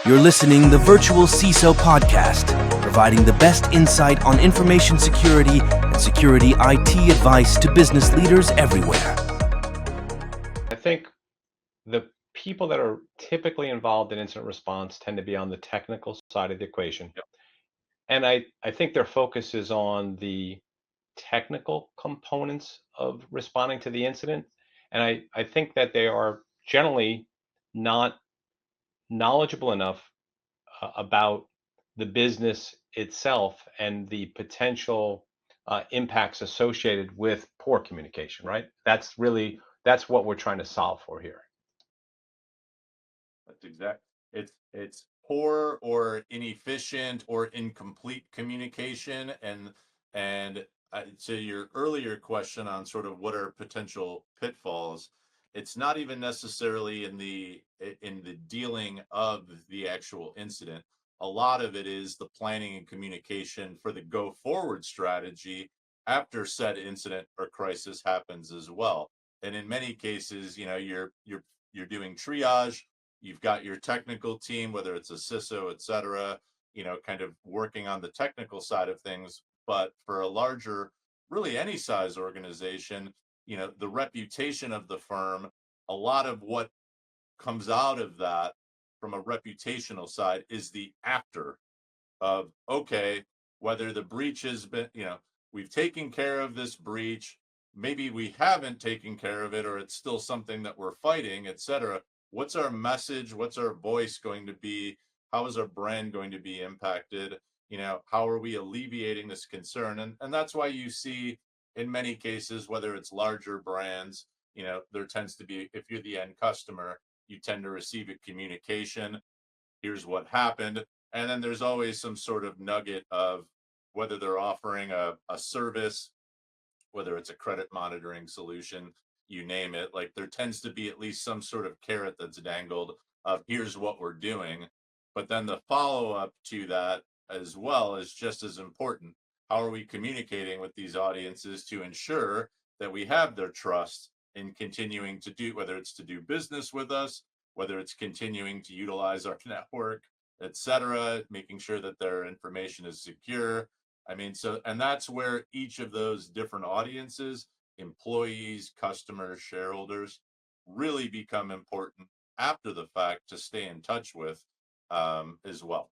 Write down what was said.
You're listening the Virtual CISO podcast, providing the best insight on information security and security IT advice to business leaders everywhere. I think the people that are typically involved in incident response tend to be on the technical side of the equation. Yep. And I think their focus is on the technical components of responding to the incident. And I think that they are generally not knowledgeable enough about the business itself and the potential impacts associated with poor communication, right? That's what we're trying to solve for here. That's exact. It's poor or inefficient or incomplete communication, and to your earlier question on sort of what are potential pitfalls, it's not even necessarily in the dealing of the actual incident. A lot of it is the planning and communication for the go forward strategy after said incident or crisis happens as well. And in many cases, you're doing triage. You've got your technical team, whether it's a CISO, et cetera, kind of working on the technical side of things. But for a larger, really any size organization, the reputation of the firm, a lot of what comes out of that from a reputational side is the after of, okay, whether the breach has been, we've taken care of this breach, maybe we haven't taken care of it, or it's still something that we're fighting, et cetera. What's our message? What's our voice going to be? How is our brand going to be impacted? How are we alleviating this concern? And that's why you see in many cases, whether it's larger brands, there tends to be, if you're the end customer, you tend to receive a communication. Here's what happened. And then there's always some sort of nugget of whether they're offering a service, whether it's a credit monitoring solution, you name it. Like there tends to be at least some sort of carrot that's dangled of here's what we're doing. But then the follow up to that as well is just as important. How are we communicating with these audiences to ensure that we have their trust in continuing to do, whether it's to do business with us, whether it's continuing to utilize our network, et cetera, making sure that their information is secure. I mean, and that's where each of those different audiences, employees, customers, shareholders, really become important after the fact to stay in touch with as well.